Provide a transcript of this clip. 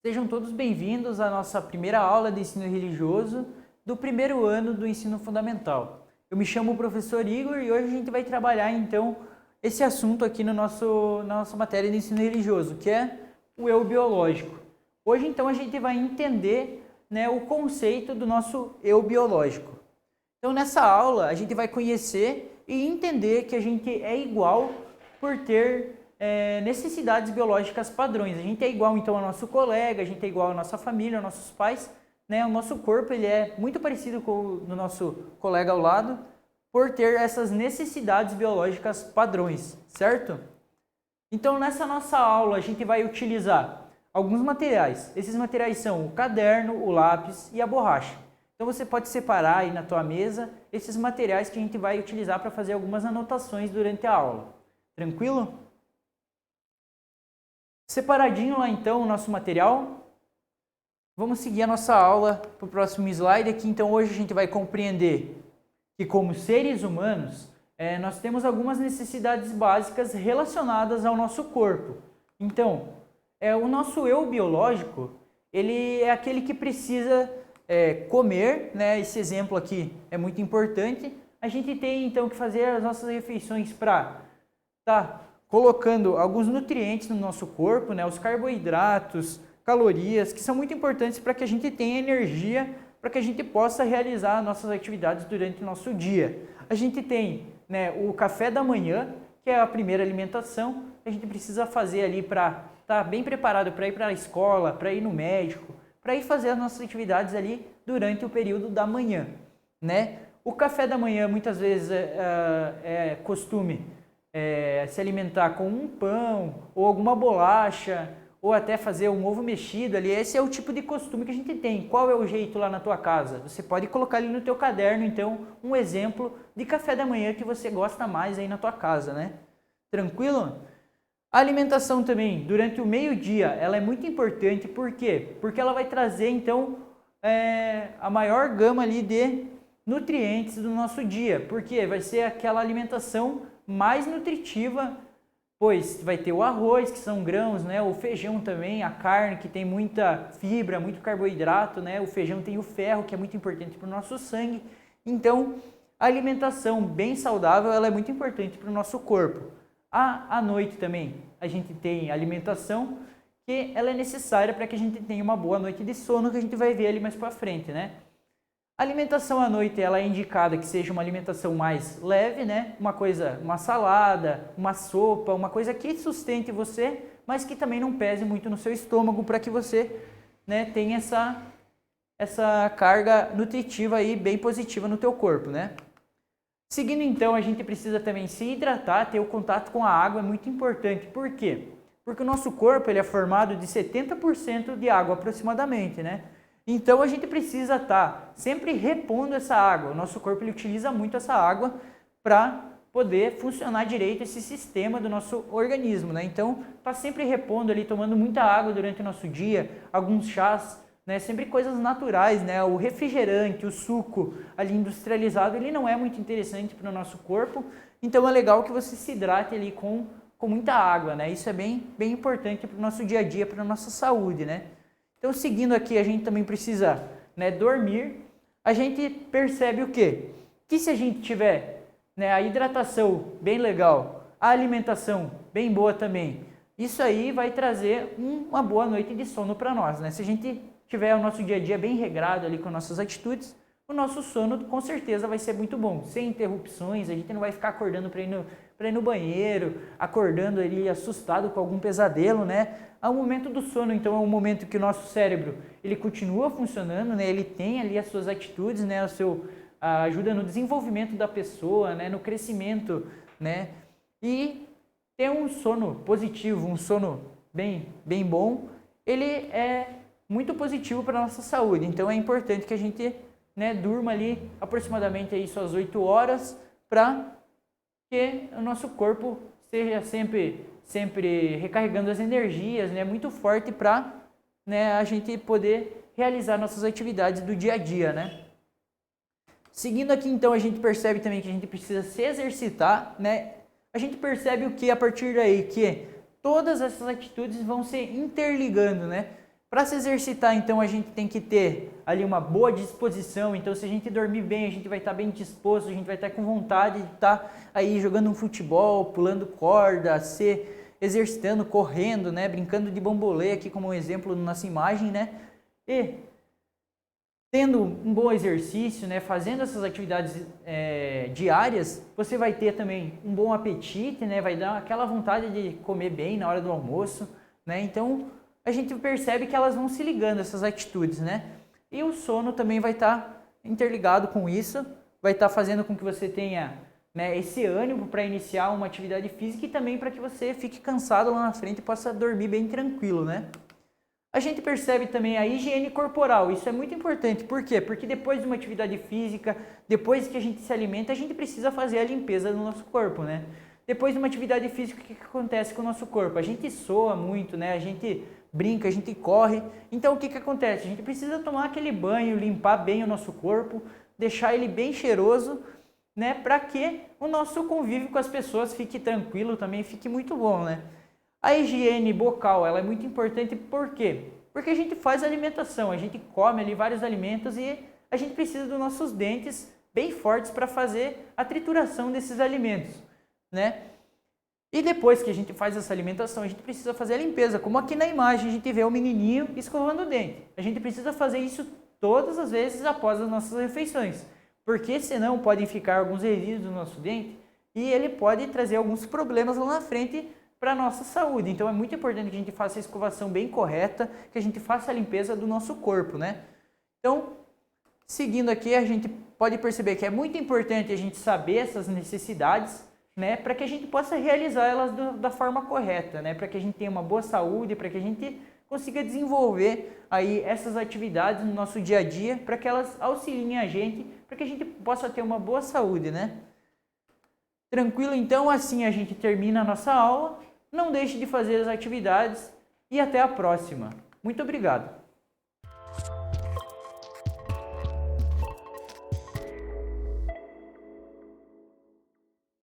Sejam todos bem-vindos à nossa primeira aula de ensino religioso do primeiro ano do ensino fundamental. Eu me chamo o professor Igor e hoje a gente vai trabalhar então esse assunto aqui na nossa matéria de ensino religioso, que é o eu biológico. Hoje então a gente vai entender, o conceito do nosso eu biológico. Então nessa aula a gente vai conhecer e entender que a gente é igual por ter necessidades biológicas padrões. A gente é igual então ao nosso colega, a gente é igual à nossa família, aos nossos pais, né? O nosso corpo ele é muito parecido com o do nosso colega ao lado por ter essas necessidades biológicas padrões, certo? Então nessa nossa aula a gente vai utilizar alguns materiais. Esses materiais são o caderno, o lápis e a borracha. Então você pode separar aí na tua mesa esses materiais que a gente vai utilizar para fazer algumas anotações durante a aula. Tranquilo? Separadinho lá então o nosso material, vamos seguir a nossa aula para o próximo slide aqui. Então hoje a gente vai compreender que como seres humanos, nós temos algumas necessidades básicas relacionadas ao nosso corpo. Então, o nosso eu biológico, ele é aquele que precisa comer, né? Esse exemplo aqui é muito importante. A gente tem então que fazer as nossas refeições para colocando alguns nutrientes no nosso corpo, né, os carboidratos, calorias, que são muito importantes para que a gente tenha energia, para que a gente possa realizar nossas atividades durante o nosso dia. A gente tem, o café da manhã, que é a primeira alimentação, a gente precisa fazer ali para estar bem preparado para ir para a escola, para ir no médico, para ir fazer as nossas atividades ali durante o período da manhã, né? O café da manhã muitas vezes é costume se alimentar com um pão ou alguma bolacha ou até fazer um ovo mexido ali. Esse é o tipo de costume que a gente tem. Qual é o jeito lá na tua casa? Você pode colocar ali no teu caderno então um exemplo de café da manhã que você gosta mais aí na tua casa, né? Tranquilo? A alimentação também durante o meio-dia ela é muito importante. Por quê? Porque ela vai trazer então a maior gama ali de nutrientes do nosso dia, porque vai ser aquela alimentação mais nutritiva, pois vai ter o arroz, que são grãos, né? O feijão também, a carne, que tem muita fibra, muito carboidrato, né? O feijão tem o ferro, que é muito importante para o nosso sangue. Então, a alimentação bem saudável, ela é muito importante para o nosso corpo. À noite também, a gente tem alimentação que ela é necessária para que a gente tenha uma boa noite de sono, que a gente vai ver ali mais para frente, né? A alimentação à noite ela é indicada que seja uma alimentação mais leve, né? Uma salada, uma sopa, uma coisa que sustente você, mas que também não pese muito no seu estômago para que você, tenha essa carga nutritiva aí bem positiva no teu corpo, né? Seguindo então, a gente precisa também se hidratar, ter o contato com a água é muito importante. Por quê? Porque o nosso corpo ele é formado de 70% de água aproximadamente, né? Então a gente precisa estar sempre repondo essa água. O nosso corpo ele utiliza muito essa água para poder funcionar direito esse sistema do nosso organismo, né? Então está sempre repondo ali, tomando muita água durante o nosso dia, alguns chás, né? Sempre coisas naturais, né? O refrigerante, o suco ali industrializado, ele não é muito interessante para o nosso corpo. Então é legal que você se hidrate ali com muita água, né? Isso é bem importante para o nosso dia a dia, para a nossa saúde, né? Então, seguindo aqui, a gente também precisa dormir. A gente percebe o quê? Que se a gente tiver a hidratação bem legal, a alimentação bem boa também, isso aí vai trazer uma boa noite de sono para nós, né? Se a gente tiver o nosso dia a dia bem regrado ali com nossas atitudes, o nosso sono com certeza vai ser muito bom, sem interrupções. A gente não vai ficar acordando para ir no banheiro, acordando ali assustado com algum pesadelo, né? O momento do sono, então, é um momento que o nosso cérebro ele continua funcionando, né? Ele tem ali as suas atitudes, né? A ajuda no desenvolvimento da pessoa, né? No crescimento, né? E ter um sono positivo, um sono bem bom, ele é muito positivo para a nossa saúde. Então é importante que a gente durma ali aproximadamente aí suas 8 horas para que o nosso corpo esteja sempre recarregando as energias, muito forte para a gente poder realizar nossas atividades do dia a dia, né? Seguindo aqui então a gente percebe também que a gente precisa se exercitar, né? A gente percebe o que a partir daí que todas essas atitudes vão se interligando, né? Para se exercitar, então, a gente tem que ter ali uma boa disposição. Então, se a gente dormir bem, a gente vai estar bem disposto, a gente vai estar com vontade de estar aí jogando um futebol, pulando corda, se exercitando, correndo, né? Brincando de bambolê aqui como um exemplo na nossa imagem, né? E tendo um bom exercício, né? Fazendo essas atividades diárias, você vai ter também um bom apetite, né? Vai dar aquela vontade de comer bem na hora do almoço, né? Então, a gente percebe que elas vão se ligando, essas atitudes, né? E o sono também vai estar interligado com isso, vai estar fazendo com que você tenha, né, esse ânimo para iniciar uma atividade física e também para que você fique cansado lá na frente e possa dormir bem tranquilo, né? A gente percebe também a higiene corporal, isso é muito importante. Por quê? Porque depois de uma atividade física, depois que a gente se alimenta, a gente precisa fazer a limpeza do nosso corpo, né? Depois de uma atividade física, o que acontece com o nosso corpo? A gente soa muito, né? A gente brinca, a gente corre. Então, o que acontece? A gente precisa tomar aquele banho, limpar bem o nosso corpo, deixar ele bem cheiroso, né? Para que o nosso convívio com as pessoas fique tranquilo também, fique muito bom, né? A higiene bucal, ela é muito importante, por quê? Porque a gente faz alimentação, a gente come ali vários alimentos e a gente precisa dos nossos dentes bem fortes para fazer a trituração desses alimentos, né? E depois que a gente faz essa alimentação, a gente precisa fazer a limpeza, como aqui na imagem a gente vê o menininho escovando o dente. A gente precisa fazer isso todas as vezes após as nossas refeições, porque senão podem ficar alguns resíduos no nosso dente e ele pode trazer alguns problemas lá na frente para a nossa saúde. Então é muito importante que a gente faça a escovação bem correta, que a gente faça a limpeza do nosso corpo, né? Então, seguindo aqui, a gente pode perceber que é muito importante a gente saber essas necessidades, né, para que a gente possa realizar elas da forma correta, né, para que a gente tenha uma boa saúde, para que a gente consiga desenvolver aí essas atividades no nosso dia a dia, para que elas auxiliem a gente, para que a gente possa ter uma boa saúde, né? Tranquilo? Então, assim a gente termina a nossa aula. Não deixe de fazer as atividades e até a próxima. Muito obrigado.